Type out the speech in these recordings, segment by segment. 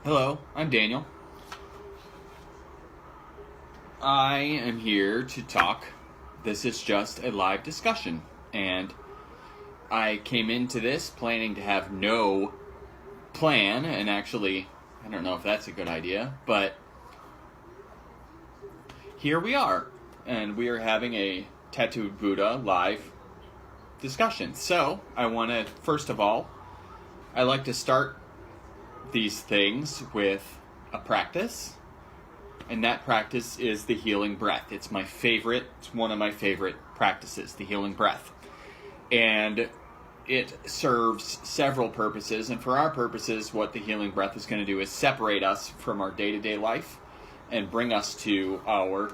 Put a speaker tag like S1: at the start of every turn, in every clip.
S1: Hello, I'm Daniel. I am here to talk. This is just a live discussion, and I came into this planning to have no plan, and actually, I don't know if that's a good idea, but here we are, and we are having a Tattooed Buddha live discussion. So, I want to, first of all, I like to start these things with a practice, and that practice is the healing breath. It's one of my favorite practices, the healing breath. And it serves several purposes, and for our purposes, what the healing breath is going to do is separate us from our day-to-day life and bring us to our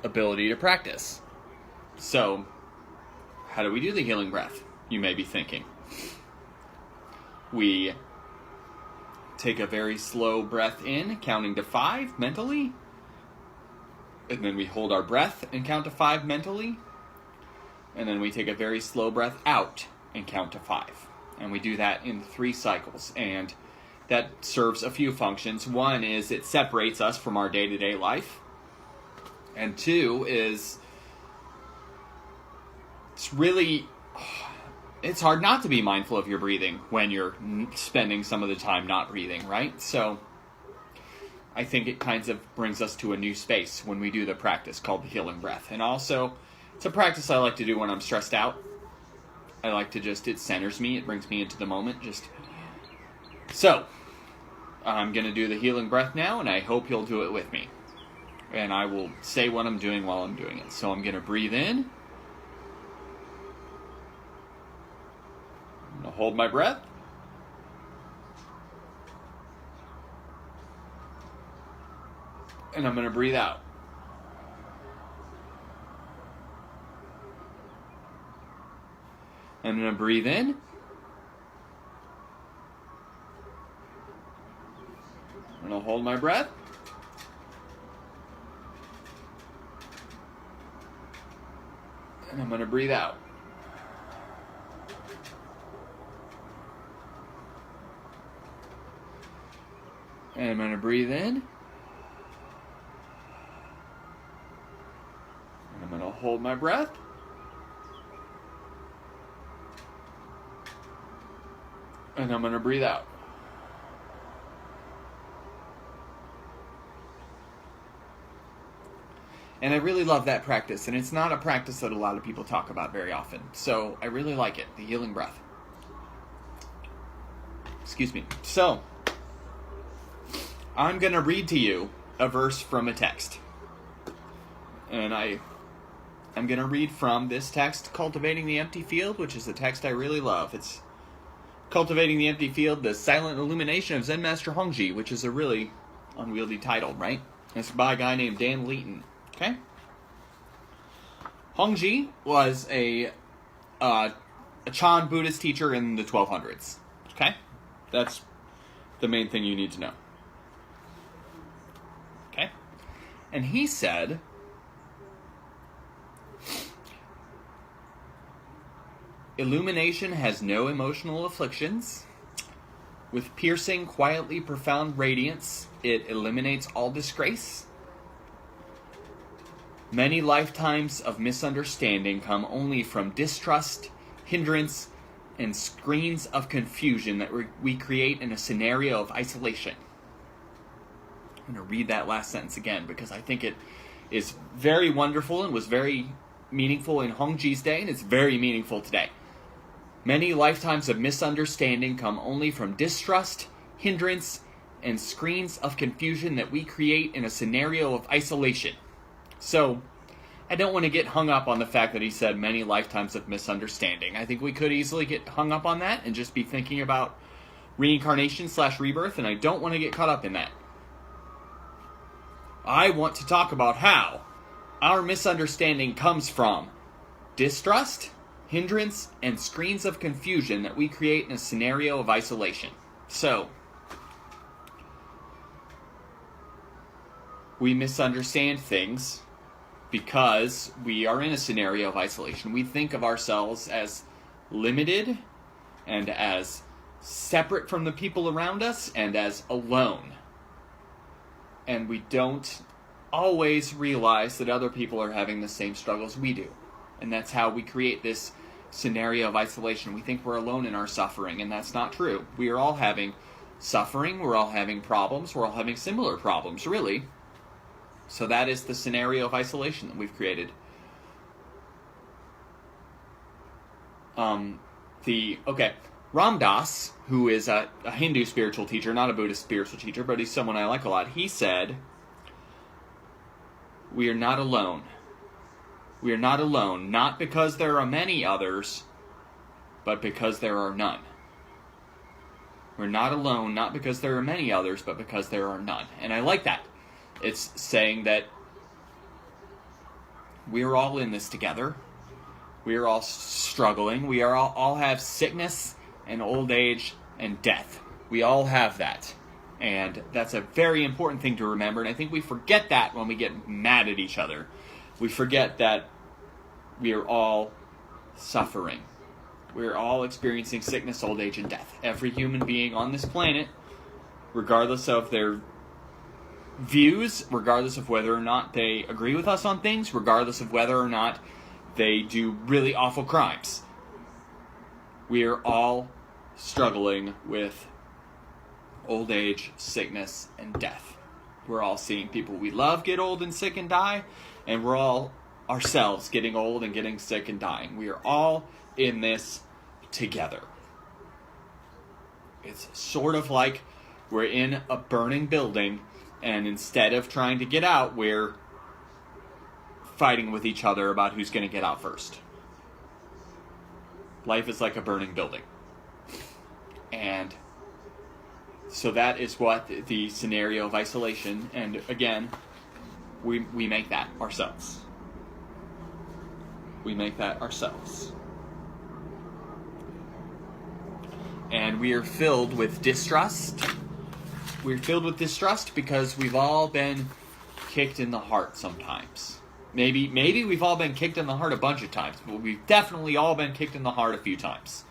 S1: ability to practice. So, how do we do the healing breath? You may be thinking. We take a very slow breath in, counting to 5 mentally. And then we hold our breath and count to 5 mentally. And then we take a very slow breath out and count to 5. And we do that in 3 cycles. And that serves a few functions. One is it separates us from our day-to-day life. And 2 is it's hard not to be mindful of your breathing when you're spending some of the time not breathing, right? So I think it kind of brings us to a new space when we do the practice called the healing breath. And also, it's a practice I like to do when I'm stressed out. I like to it centers me, it brings me into the moment. So, I'm going to do the healing breath now, and I hope you'll do it with me. And I will say what I'm doing while I'm doing it. So I'm going to breathe in. I'm going to hold my breath. And I'm going to breathe out. I'm going to breathe in. I'm going to hold my breath. And I'm going to breathe out. And I'm going to breathe in. And I'm going to hold my breath. And I'm going to breathe out. And I really love that practice. And it's not a practice that a lot of people talk about very often. So I really like it, the healing breath. Excuse me. So, I'm going to read to you a verse from a text. And I'm going to read from this text, Cultivating the Empty Field, which is a text I really love. It's Cultivating the Empty Field, the Silent Illumination of Zen Master Hongji, which is a really unwieldy title, right? It's by a guy named Dan Leighton. Okay? Hongji was a Chan Buddhist teacher in the 1200s. Okay? That's the main thing you need to know. Okay? And he said, illumination has no emotional afflictions. With piercing, quietly profound radiance, it eliminates all disgrace. Many lifetimes of misunderstanding come only from distrust, hindrance, and screens of confusion that we create in a scenario of isolation. I'm going to read that last sentence again because I think it is very wonderful and was very meaningful in Hongji's day, and it's very meaningful today. Many lifetimes of misunderstanding come only from distrust, hindrance, and screens of confusion that we create in a scenario of isolation. So, I don't want to get hung up on the fact that he said many lifetimes of misunderstanding. I think we could easily get hung up on that and just be thinking about reincarnation/rebirth, and I don't want to get caught up in that. I want to talk about how our misunderstanding comes from distrust, hindrance, and screens of confusion that we create in a scenario of isolation. So, we misunderstand things because we are in a scenario of isolation. We think of ourselves as limited and as separate from the people around us and as alone. And we don't always realize that other people are having the same struggles we do. And that's how we create this scenario of isolation. We think we're alone in our suffering, and that's not true. We are all having suffering, we're all having problems, we're all having similar problems, really. So that is the scenario of isolation that we've created. Ram Dass, who is a Hindu spiritual teacher, not a Buddhist spiritual teacher, but he's someone I like a lot, he said, "We are not alone. We are not alone, not because there are many others, but because there are none." We're not alone, not because there are many others, but because there are none. And I like that. It's saying that we're all in this together. We are all struggling. We are all have sickness and old age and death. We all have that. And that's a very important thing to remember. And I think we forget that when we get mad at each other. We forget that we are all suffering. We're all experiencing sickness, old age, and death. Every human being on this planet, regardless of their views, regardless of whether or not they agree with us on things, regardless of whether or not they do really awful crimes, we are all struggling with old age, sickness, and death. We're all seeing people we love get old and sick and die, and we're all ourselves getting old and getting sick and dying. We are all in this together. It's sort of like we're in a burning building, and instead of trying to get out, we're fighting with each other about who's going to get out first. Life is like a burning building. And so that is what the scenario of isolation, and again, we make that ourselves. We make that ourselves. And we are filled with distrust. We're filled with distrust because we've all been kicked in the heart sometimes. Maybe we've all been kicked in the heart a bunch of times, but we've definitely all been kicked in the heart a few times.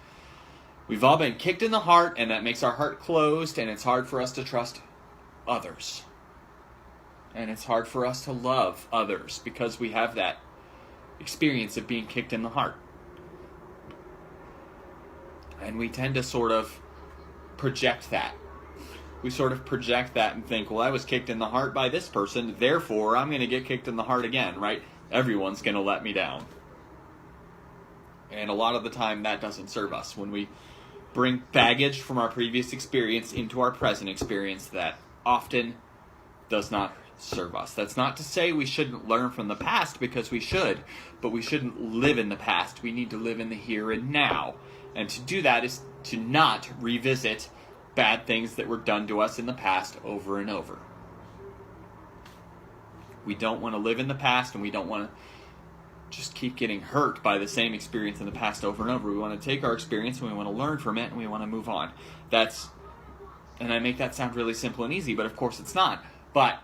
S1: We've all been kicked in the heart, and that makes our heart closed, and it's hard for us to trust others. And it's hard for us to love others because we have that experience of being kicked in the heart. And we tend to sort of project that. We sort of project that and think, well, I was kicked in the heart by this person, therefore I'm going to get kicked in the heart again, right? Everyone's going to let me down. And a lot of the time that doesn't serve us. When we bring baggage from our previous experience into our present experience, that often does not serve us. That's not to say we shouldn't learn from the past, because we should, but we shouldn't live in the past. We need to live in the here and now. And to do that is to not revisit bad things that were done to us in the past over and over. We don't want to live in the past, and we don't want to just keep getting hurt by the same experience in the past over and over. We want to take our experience and we want to learn from it, and we want to move on. And I make that sound really simple and easy, but of course it's not. But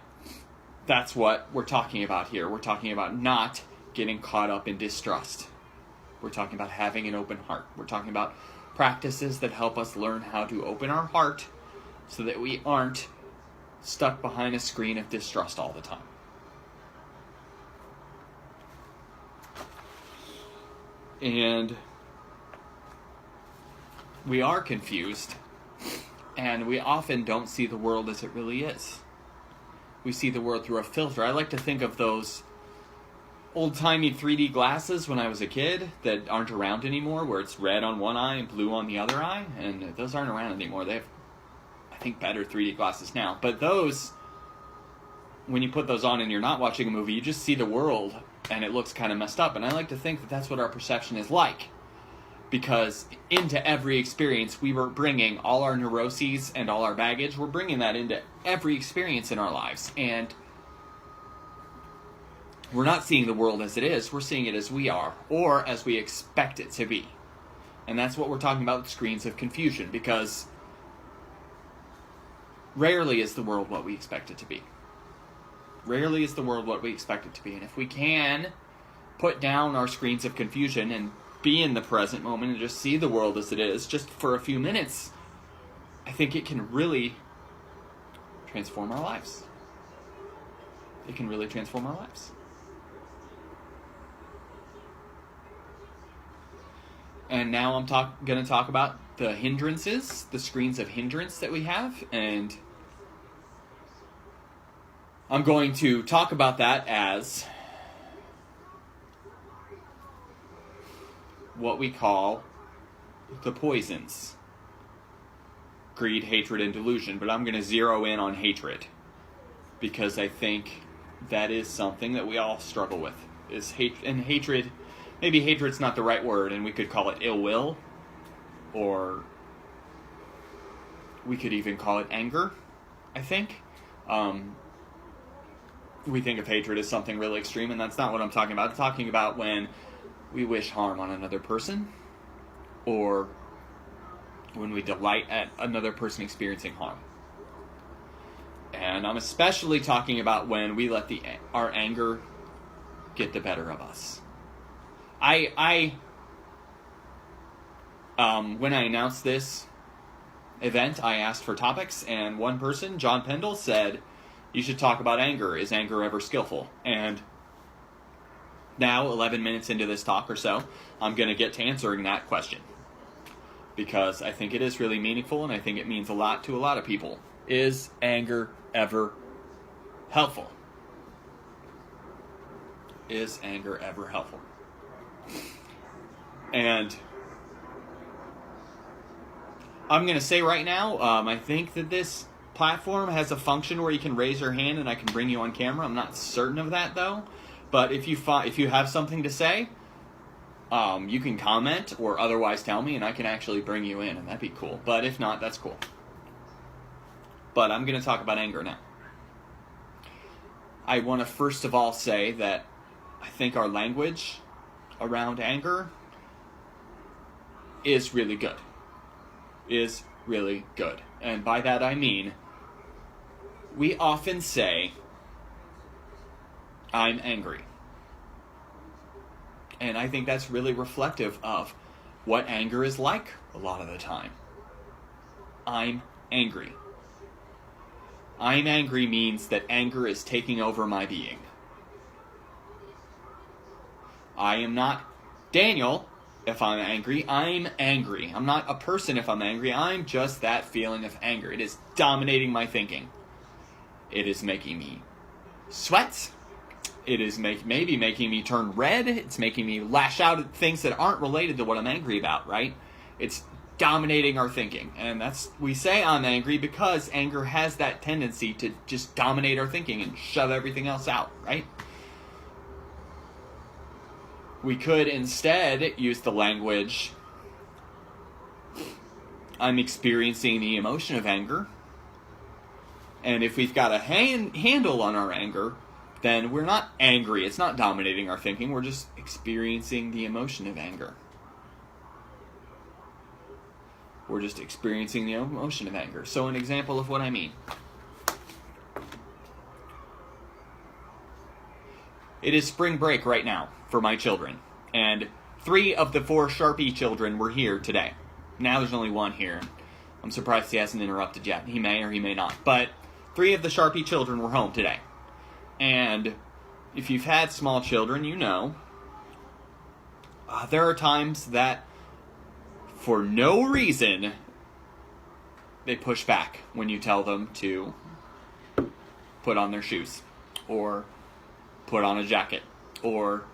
S1: that's what we're talking about here. We're talking about not getting caught up in distrust. We're talking about having an open heart. We're talking about practices that help us learn how to open our heart so that we aren't stuck behind a screen of distrust all the time. And we are confused, and we often don't see the world as it really is. We see the world through a filter. I like to think of those old-timey 3D glasses when I was a kid that aren't around anymore, where it's red on one eye and blue on the other eye, and those aren't around anymore. They have, I think, better 3D glasses now. But those, when you put those on and you're not watching a movie, you just see the world and it looks kind of messed up. And I like to think that that's what our perception is like, because into every experience we were bringing all our neuroses and all our baggage. We're bringing that into every experience in our lives, and we're not seeing the world as it is. We're seeing it as we are, or as we expect it to be. And that's what we're talking about with screens of confusion, because rarely is the world what we expect it to be. Rarely is the world what we expect it to be. And if we can put down our screens of confusion and be in the present moment and just see the world as it is, just for a few minutes, I think it can really transform our lives. It can really transform our lives. And now I'm going to talk about the hindrances, the screens of hindrance that we have, and I'm going to talk about that as what we call the poisons. Greed, hatred, and delusion. But I'm going to zero in on hatred, because I think that is something that we all struggle with. Is hatred. Maybe hatred's not the right word, and we could call it ill will, or we could even call it anger, I think. We think of hatred as something really extreme, and that's not what I'm talking about. I'm talking about when we wish harm on another person, or when we delight at another person experiencing harm. And I'm especially talking about when we let our anger get the better of us. When I announced this event, I asked for topics, and one person, John Pendle, said, you should talk about anger. Is anger ever skillful? And now, 11 minutes into this talk or so, I'm going to get to answering that question, because I think it is really meaningful, and I think it means a lot to a lot of people. Is anger ever helpful? Is anger ever helpful? And I'm going to say right now, I think that this platform has a function where you can raise your hand and I can bring you on camera. I'm not certain of that, though. But if you have something to say, you can comment or otherwise tell me, and I can actually bring you in, and that'd be cool. But if not, that's cool. But I'm going to talk about anger now. I want to first of all say that I think our language around anger is really good. Is really good. And by that I mean, we often say, I'm angry. And I think that's really reflective of what anger is like a lot of the time. I'm angry. I'm angry means that anger is taking over my being. I am not Daniel if I'm angry. I'm angry. I'm not a person if I'm angry. I'm just that feeling of anger. It is dominating my thinking. It is making me sweat. It is maybe making me turn red. It's making me lash out at things that aren't related to what I'm angry about, right? It's dominating our thinking. And we say I'm angry because anger has that tendency to just dominate our thinking and shove everything else out, right? We could instead use the language, I'm experiencing the emotion of anger. And if we've got a handle on our anger, then we're not angry. It's not dominating our thinking. We're just experiencing the emotion of anger. We're just experiencing the emotion of anger. So an example of what I mean. It is spring break right now for my children. And 3 of the 4 Sharpie children were here today. Now there's only 1 here. I'm surprised he hasn't interrupted yet. He may or he may not. But 3 of the Sharpie children were home today. And if you've had small children, you know, there are times that, for no reason, they push back when you tell them to put on their shoes, or put on a jacket, or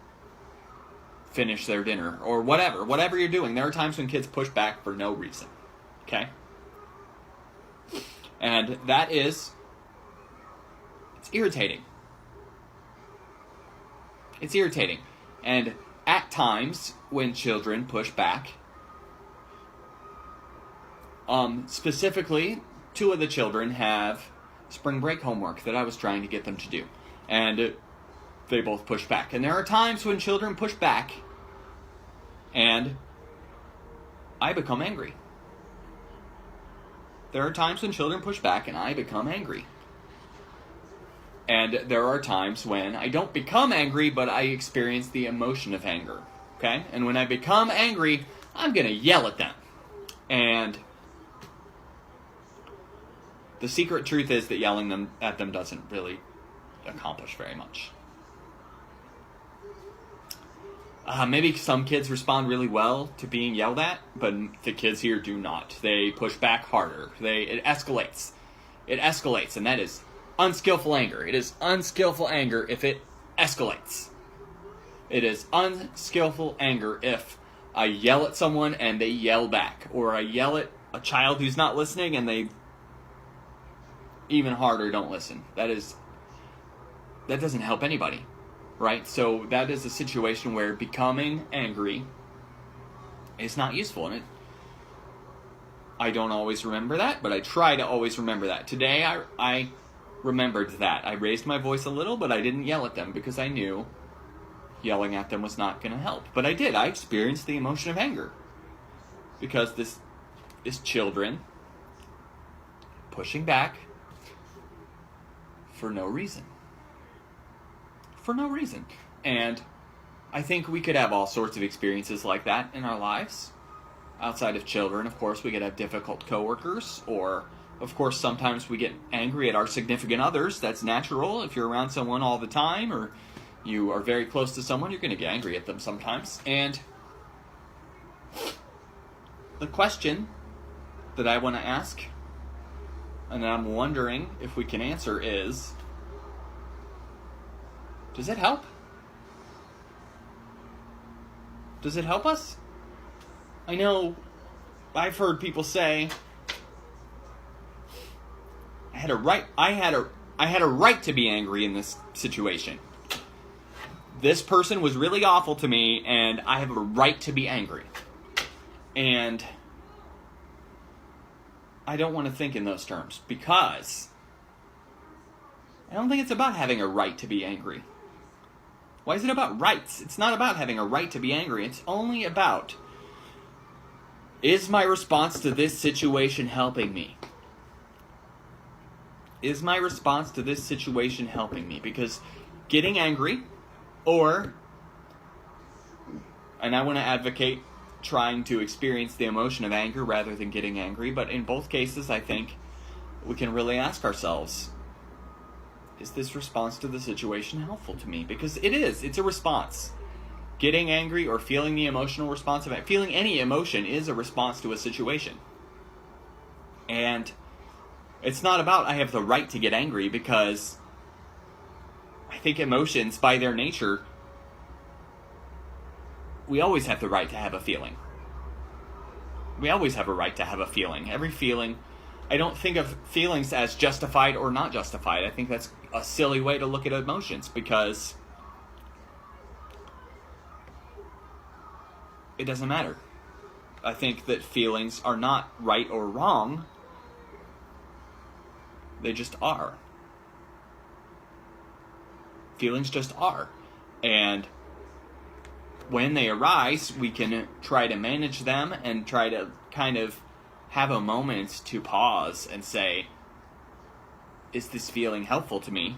S1: finish their dinner, or whatever you're doing. There are times when kids push back for no reason, okay? And it's irritating. It's irritating. And at times, when children push back, specifically, 2 of the children have spring break homework that I was trying to get them to do. And they both push back. And there are times when children push back, and I become angry. There are times when children push back, and I become angry. And there are times when I don't become angry, but I experience the emotion of anger. Okay? And when I become angry, I'm going to yell at them. And the secret truth is that yelling at them doesn't really accomplish very much. Maybe some kids respond really well to being yelled at, but the kids here do not. They push back harder. It escalates. It escalates, and that is unskillful anger. It is unskillful anger if it escalates. It is unskillful anger if I yell at someone and they yell back, or I yell at a child who's not listening and they even harder don't listen. That doesn't help anybody. Right? So that is a situation where becoming angry is not useful. And I don't always remember that, but I try to always remember that. Today I remembered that. I raised my voice a little, but I didn't yell at them because I knew yelling at them was not going to help. But I did. I experienced the emotion of anger. Because this is children pushing back for no reason. For no reason. And I think we could have all sorts of experiences like that in our lives. Outside of children, of course, we could have difficult coworkers, or, of course, sometimes we get angry at our significant others. That's natural. If you're around someone all the time, or you are very close to someone, you're going to get angry at them sometimes. And the question that I want to ask, and I'm wondering if we can answer, is, does it help? Does it help us? I know I've heard people say I had a right to be angry in this situation. This person was really awful to me and I have a right to be angry. And I don't want to think in those terms because I don't think it's about having a right to be angry. Why is it about rights? It's not about having a right to be angry. It's only about, is my response to this situation helping me? Is my response to this situation helping me? Because getting angry, and I want to advocate trying to experience the emotion of anger rather than getting angry, but in both cases I think we can really ask ourselves, is this response to the situation helpful to me? Because it is. It's a response. Getting angry or feeling the emotional response of it, feeling any emotion is a response to a situation. And it's not about I have the right to get angry, because I think emotions, by their nature, we always have the right to have a feeling. We always have a right to have a feeling. Every feeling, I don't think of feelings as justified or not justified. I think that's a silly way to look at emotions, because it doesn't matter. I think that feelings are not right or wrong. They just are. Feelings just are. And when they arise, we can try to manage them and try to kind of have a moment to pause and say, is this feeling helpful to me?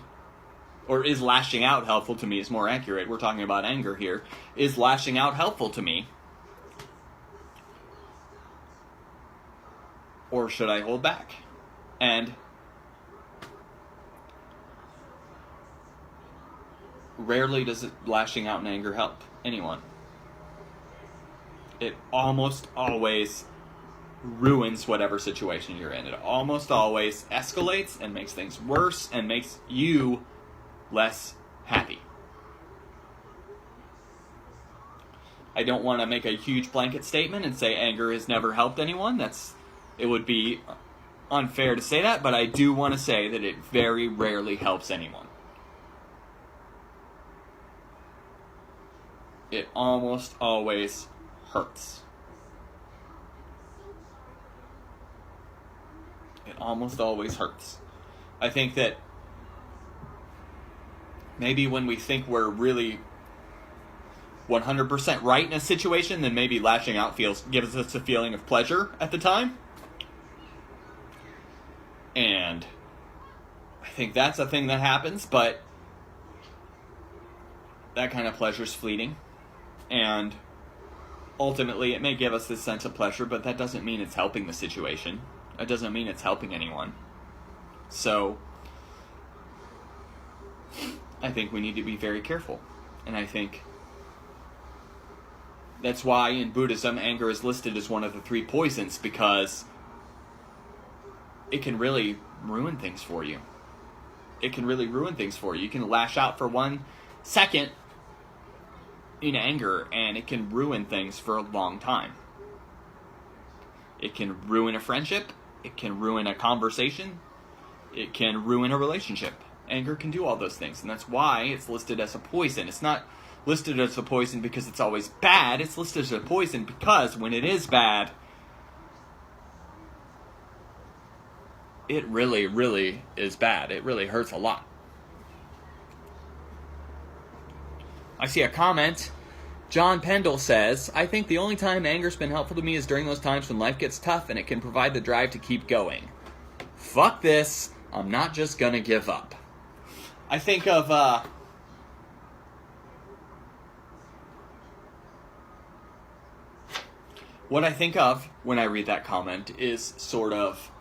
S1: Or is lashing out helpful to me is more accurate. We're talking about anger here. Is lashing out helpful to me? Or should I hold back? And rarely does lashing out in anger help anyone. It almost always ruins whatever situation you're in. It almost always escalates and makes things worse and makes you less happy. I don't want to make a huge blanket statement and say anger has never helped anyone. It would be unfair to say that, but I do want to say that it very rarely helps anyone. It almost always hurts. It almost always hurts. I think that maybe when we think we're really 100% right in a situation, then maybe lashing out gives us a feeling of pleasure at the time. And I think that's a thing that happens, but that kind of pleasure is fleeting. And ultimately, it may give us this sense of pleasure, but that doesn't mean it's helping the situation. It doesn't mean it's helping anyone. So I think we need to be very careful. And I think that's why in Buddhism, anger is listed as one of the 3 poisons, because it can really ruin things for you. It can really ruin things for you. You can lash out for 1 second in anger, and it can ruin things for a long time. It can ruin a friendship. It can ruin a conversation. It can ruin a relationship. Anger can do all those things, and that's why it's listed as a poison. It's not listed as a poison because it's always bad. It's listed as a poison because when it is bad, it really, really is bad. It really hurts a lot. I see a comment. John Pendle says, I think the only time anger's been helpful to me is during those times when life gets tough and it can provide the drive to keep going. Fuck this. I'm not just gonna give up. I think of, what I think of when I read that comment is sort of,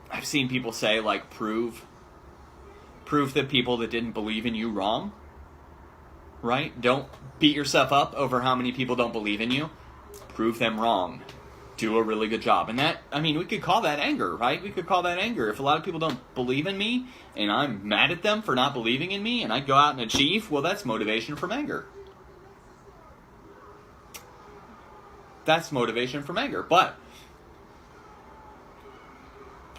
S1: I've seen people say, like, prove the people that didn't believe in you wrong. Right? Don't beat yourself up over how many people don't believe in you. Prove them wrong. Do a really good job. And that, I mean, we could call that anger, right? We could call that anger. If a lot of people don't believe in me, and I'm mad at them for not believing in me, and I go out and achieve, well, that's motivation from anger. That's motivation from anger.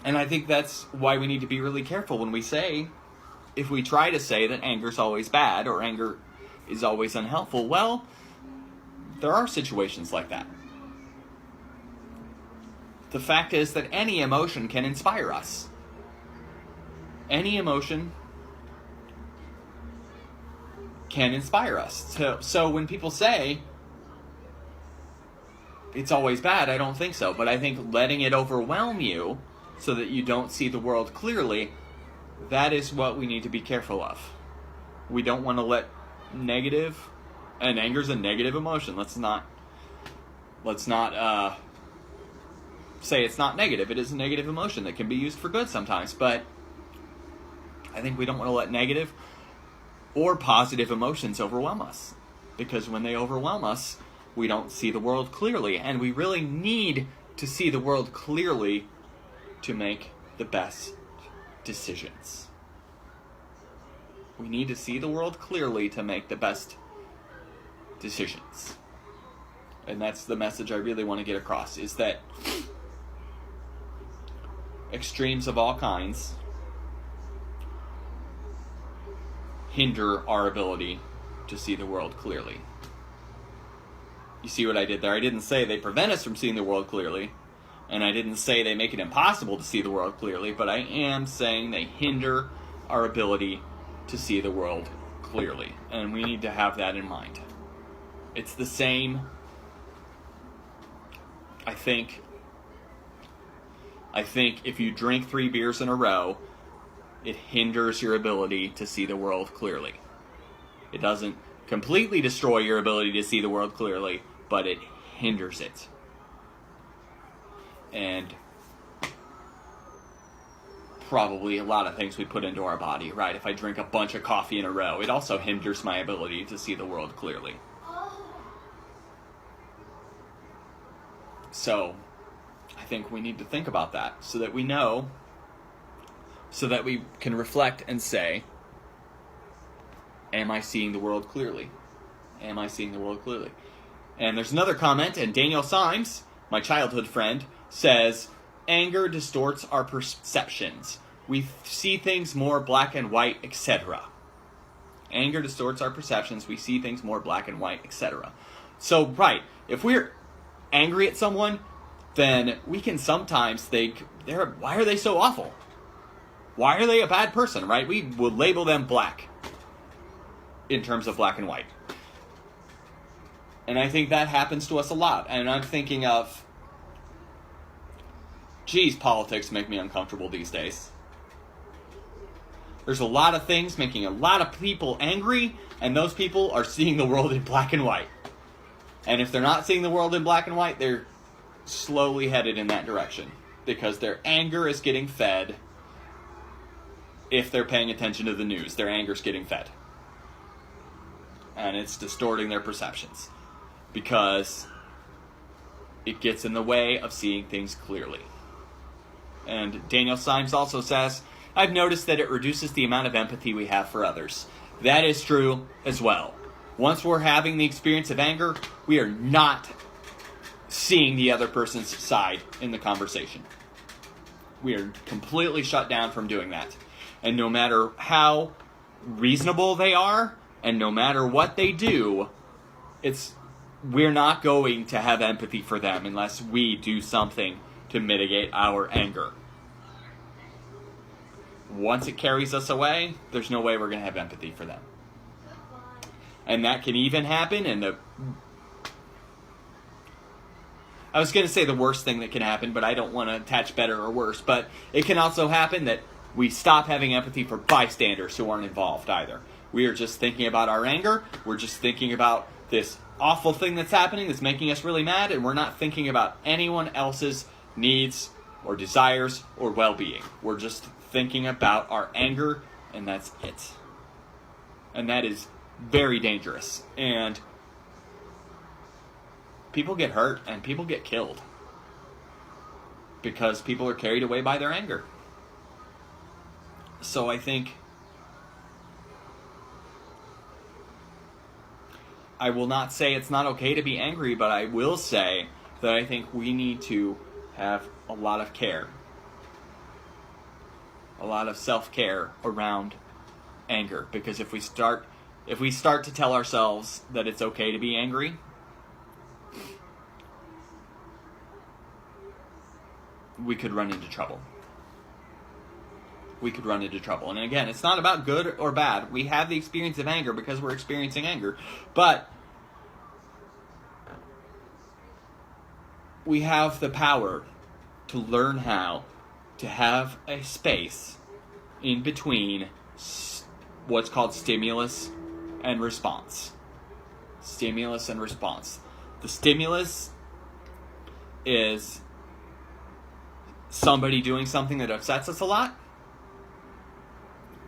S1: And I think that's why we need to be really careful when we say, if we try to say that anger's always bad, or anger is always unhelpful, well, there are situations like that. The fact is that any emotion can inspire us. Any emotion can inspire us. So when people say it's always bad, I don't think so. But I think letting it overwhelm you so that you don't see the world clearly, that is what we need to be careful of. We don't want to let negative, and anger is a negative emotion. Let's not say it's not negative. It is a negative emotion that can be used for good sometimes, but I think we don't want to let negative or positive emotions overwhelm us, because when they overwhelm us, we don't see the world clearly, and we really need to see the world clearly to make the best decisions. We need to see the world clearly to make the best decisions. And that's the message I really want to get across, is that extremes of all kinds hinder our ability to see the world clearly. You see what I did there? I didn't say they prevent us from seeing the world clearly, and I didn't say they make it impossible to see the world clearly, but I am saying they hinder our ability to see the world clearly, and we need to have that in mind. It's the same, I think if you drink 3 beers in a row, it hinders your ability to see the world clearly. It doesn't completely destroy your ability to see the world clearly, but it hinders it. And probably a lot of things we put into our body, right? If I drink a bunch of coffee in a row, it also hinders my ability to see the world clearly. So, I think we need to think about that so that we know, so that we can reflect and say, am I seeing the world clearly? Am I seeing the world clearly? And there's another comment, and Daniel Symes, my childhood friend, says, anger distorts our perceptions. We see things more black and white, etc. Anger distorts our perceptions. We see things more black and white, etc. So, right, if we're angry at someone, then we can sometimes think, why are they so awful? Why are they a bad person, right? We would label them black in terms of black and white. And I think that happens to us a lot. And I'm thinking of, geez, politics make me uncomfortable these days. There's a lot of things making a lot of people angry, and those people are seeing the world in black and white. And if they're not seeing the world in black and white, they're slowly headed in that direction. because their anger is getting fed. If they're paying attention to the news, their anger's getting fed. And it's distorting their perceptions because it gets in the way of seeing things clearly. And Daniel Symes also says, I've noticed that it reduces the amount of empathy we have for others. That is true as well. Once we're having the experience of anger, we are not seeing the other person's side in the conversation. We are completely shut down from doing that. And no matter how reasonable they are, and no matter what they do, we're not going to have empathy for them unless we do something to mitigate our anger. Once it carries us away, there's no way we're going to have empathy for them. And that can even happen I was going to say the worst thing that can happen, but I don't want to attach better or worse. But it can also happen that we stop having empathy for bystanders who aren't involved either. We are just thinking about our anger. We're just thinking about this awful thing that's happening that's making us really mad, and we're not thinking about anyone else's needs or desires or well-being. We're just thinking about our anger, and that's it. And that is very dangerous. And people get hurt and people get killed because people are carried away by their anger. So I think I will not say it's not okay to be angry, but I will say that I think we need to have a lot of care, a lot of self-care around anger. Because if we start to tell ourselves that it's okay to be angry, we could run into trouble. We could run into trouble. And again, it's not about good or bad. We have the experience of anger because we're experiencing anger. But we have the power to learn how to have a space in between what's called stimulus and response. Stimulus and response. The stimulus is somebody doing something that upsets us a lot.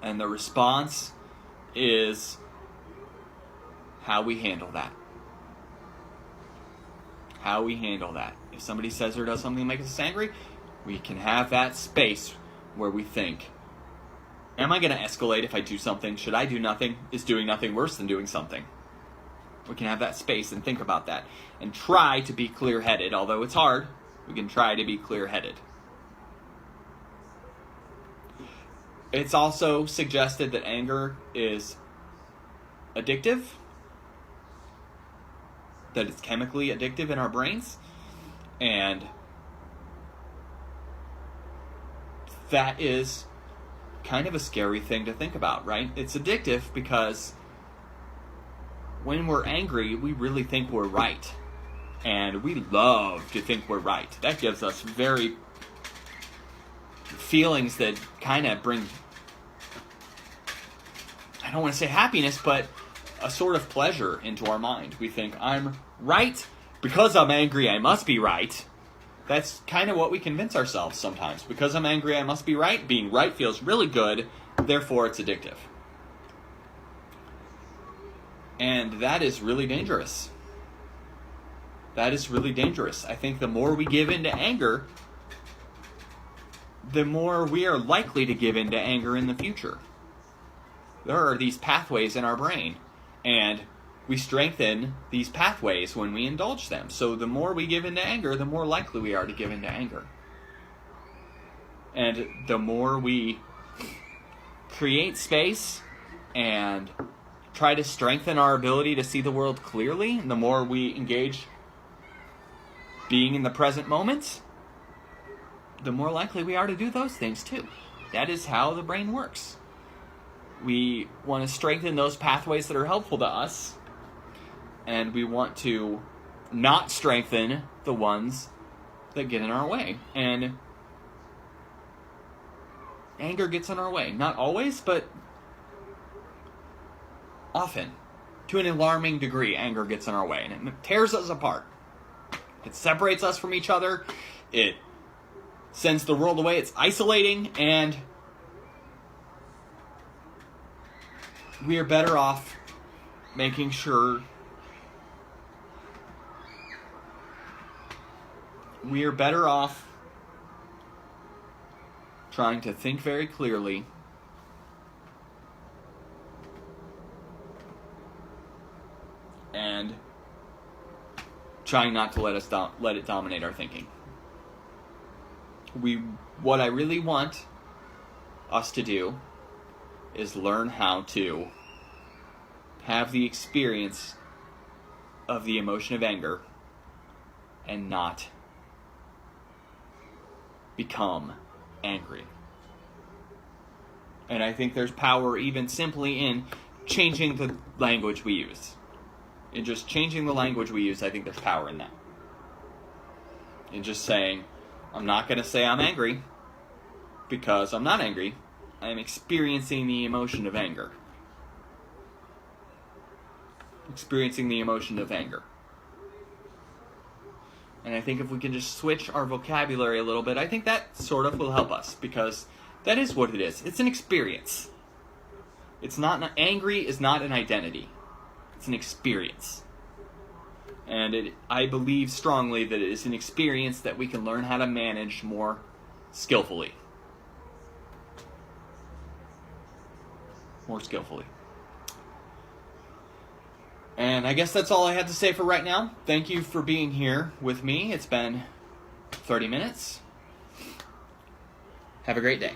S1: And the response is how we handle that. How we handle that. If somebody says or does something that makes us angry, we can have that space where we think, am I going to escalate if I do something? Should I do nothing? Is doing nothing worse than doing something? We can have that space and think about that. And try to be clear-headed. Although it's hard, we can try to be clear-headed. It's also suggested that anger is addictive, that it's chemically addictive in our brains, and that is kind of a scary thing to think about, right? It's addictive because when we're angry, we really think we're right, and we love to think we're right. That gives us very feelings that kind of bring, I don't want to say happiness, but a sort of pleasure into our mind. We think, I'm right because I'm angry, I must be right. That's kind of what we convince ourselves sometimes. Because I'm angry, I must be right. Being right feels really good, therefore it's addictive. And that is really dangerous. That is really dangerous. I think the more we give in to anger, the more we are likely to give in to anger in the future. There are these pathways in our brain, and we strengthen these pathways when we indulge them. So the more we give into anger, the more likely we are to give into anger. And the more we create space and try to strengthen our ability to see the world clearly, the more we engage being in the present moment, the more likely we are to do those things too. That is how the brain works. We want to strengthen those pathways that are helpful to us, and we want to not strengthen the ones that get in our way. And anger gets in our way. Not always, but often. To an alarming degree, anger gets in our way, and it tears us apart. It separates us from each other. It sends the world away. It's isolating, and we are better off making sure trying to think very clearly and trying not to let it dominate our thinking. What I really want us to do is learn how to have the experience of the emotion of anger and not become angry. And I think there's power even simply in changing the language we use. In just changing the language we use, I think there's power in that. In just saying, I'm not going to say I'm angry because I'm not angry. I'm experiencing the emotion of anger. Experiencing the emotion of anger. And I think if we can just switch our vocabulary a little bit, I think that sort of will help us, because that is what it is. It's an experience. It's not angry is not an identity. It's an experience. And I believe strongly that it is an experience that we can learn how to manage more skillfully. More skillfully. And I guess that's all I had to say for right now. Thank you for being here with me. It's been 30 minutes. Have a great day.